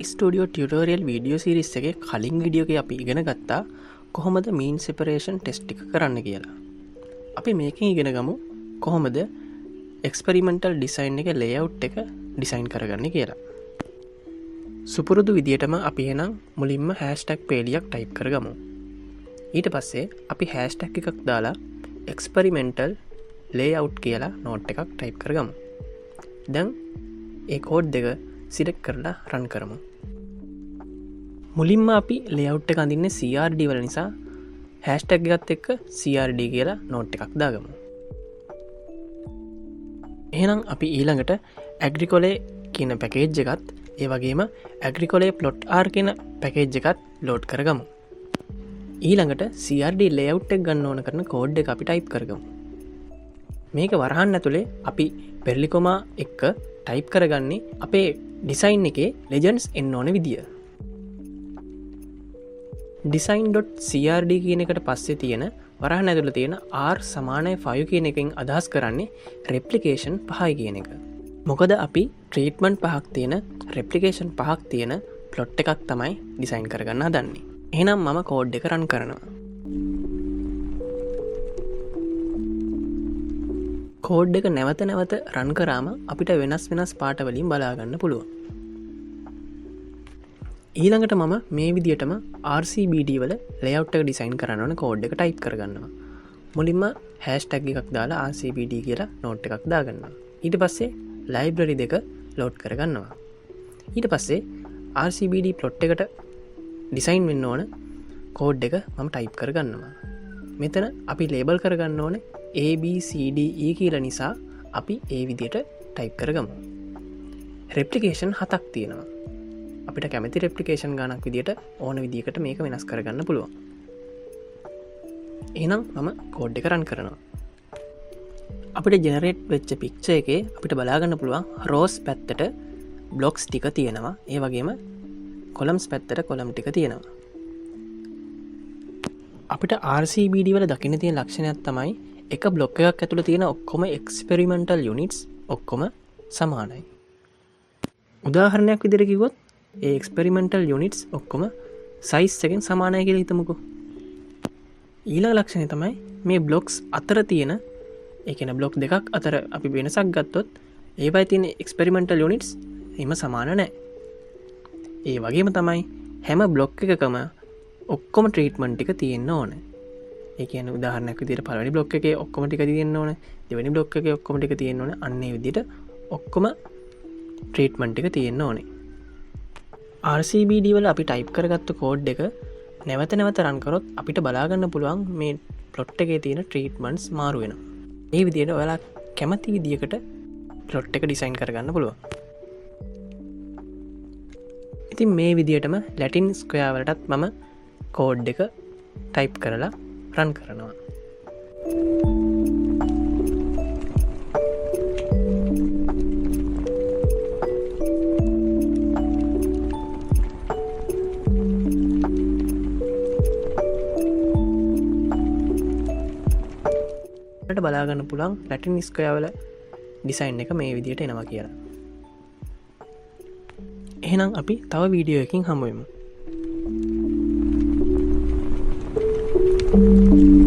Studio tutorial video series එක කලින් විඩියෝක අපි ඉගෙන ගත්තා කොහොමද මීන් සෙපරේෂන් ටෙස්ටික කරන්න කියලා. අපි මේකින් ඉගෙන ගමු කොහොමද එක්ස්පරිමෙන්ටල් ඩිසයින් එක ලේඅවුට් එක ඩිසයින් කරගන්න කියලා. සුපුරුදු විදියටම අපි එනම් මුලින්ම හෑෂ්ටැග් පේලියක් ටයිප් කරගමු. ඊට පස්සේ අපි හෑෂ්ටැග් එකක් දාලා එක්ස්පරිමෙන්ටල් ලේඅවුට් කියලා නෝට් එකක් ටයිප් කරගමු. දැන් ඒ කෝඩ් දෙක සිලෙක්ට් කරලා රන් කරමු. මුලින්ම අපි ලේඅවුට් එක අඳින්නේ CRD වල නිසා හෑෂ්ටැග් එකත් එක්ක CRD කියලා නෝට් එකක් දාගමු. එහෙනම් අපි ඊළඟට ඇග්‍රිකොලේ කියන පැකේජ් එකත් ඒ වගේම ඇග්‍රිකොලේ ප්ලොට් R කියන පැකේජ් එකත් ලෝඩ් කරගමු. ඊළඟට CRD ලේඅවුට් එක ගන්න ඕන කරන කෝඩ් එක අපි ටයිප් කරගමු. මේක වරහන් ඇතුලේ අපි පෙරලිකොමා එක්ක ටයිප් කරගන්නේ අපේ ඩිසයින් එකේ ලෙජන්ස් එන්න ඕන විදිය. design.crd කියන එකට පස්සේ තියෙන වරහන් ඇතුළ තියෙන R සමානයි 5 කියන එකෙන් අදහස් කරන්නේ රෙප්ලිකේෂන් 5යි කියන එක. මොකද අපි ට්‍රීට්මන්ට් 5ක් තියෙන රෙප්ලිකේෂන් 5ක් තියෙන ප්ලොට් එකක් තමයි ඩිසයින් කරගන්න හදන්නේ. එහෙනම් මම කෝඩ් එක රන් කරනවා. කෝඩ් එක නැවත නැවත රන් කරාම අපිට වෙනස් පාටවලින් බලාගන්න පුළුවන්. ඊළඟට මම මේ විදියටම RCBD වල ලේඅවුට් එක ඩිසයින් කරන්න ඕන කෝඩ් එක ටයිප් කරගන්නවා. මුලින්ම හෑෂ්ටැග් එකක් දාලා RCBD කියලා නෝට් එකක් දාගන්නවා. ඊට පස්සේ ලයිබ්‍රරි දෙක ලෝඩ් කරගන්නවා. ඊට පස්සේ RCBD ප්ලොට් එකට ඩිසයින් වෙන්න ඕන කෝඩ් එක මම ටයිප් කරගන්නවා. මෙතන අපි ලේබල් කරගන්න ඕන ABCDE කියලා නිසා අපි ඒ විදියට ටයිප් කරගමු. රෙප්ලිකේෂන් 7ක් තියෙනවා. අපිට කැමති රෙප්ලිකේෂන් ගානක් විදියට ඕන විදියකට මේක වෙනස් කරගන්න පුළුවන්. එහෙනම් මම කෝඩ් එක රන් කරනවා. අපිට ජෙනරේට් වෙච්ච පික්චර් එකේ අපිට බලාගන්න පුළුවන් රෝස් පැත්තට බ්ලොක්ස් ටික තියෙනවා. ඒ වගේම කොලම්ස් පැත්තට කොලම් ටික තියෙනවා. අපිට RCBD වල දකින්න තියෙන ලක්ෂණයක් තමයි එක බ්ලොක් එකක් ඇතුළ තියෙන ඔක්කොම එක්ස්පෙරිමෙන්ටල් යුනිට්ස් ඔක්කොම සමානයි. උදාහරණයක් විදිහට කිව්වොත් ඒ එක්ස්පෙරිමෙන්ටල් යුනිට්ස් ඔක්කොම සයිස් එකෙන් සමානයි කියලා හිතමුකෝ. ඊළඟ ලක්ෂණය තමයි මේ බ්ලොක්ස් අතර තියෙන ඒ කියන්නේ බ්ලොක් දෙකක් අතර අපි වෙනසක් ගත්තොත් ඒවයි තියෙන එක්ස්පෙරිමෙන්ටල් යුනිට්ස් එම සමාන නැහැ. ඒ වගේම තමයි හැම බ්ලොක් එකකම ඔක්කොම ට්‍රීට්මන්ට් ටික තියෙන්න ඕන. ඒ කියන්නේ උදාහරණයක් විදිහට පළවෙනි බ්ලොක් එකේ ඔක්කොම ටික තියෙන්න ඕන, දෙවෙනි බ්ලොක් එකේ ඔක්කොම ටික තියෙන්න ඕන. අන්න ඒ විදිහට ඔක්කොම ට්‍රීට්මන්ට් ටික තියෙන්න ඕනේ. RCBD වල අපි ටයිප් කරගත්තු කෝඩ් එක නැවත නැවත රන් කරොත් අපිට බලාගන්න පුළුවන් මේ ප්ලොට් එකේ තියෙන ට්‍රීට්මන්ට්ස් මාරු වෙනවා. ඒ විදිහට ඔයාලා කැමති විදියකට ප්ලොට් එක ඩිසයින් කරගන්න පුළුවන්. ඉතින් මේ විදියටම ලැටින් ස්ක්වයර් වලටත් මම කෝඩ් එක ටයිප් කරලා රන් කරනවා. බලාගන්න පුළන් ලැටින් ස්ක්වයර් වල ඩිසයින් එක මේ විදියට එනවා කියලා. එහෙනම් අපි තව වීඩියෝ එකකින් හමුවෙමු.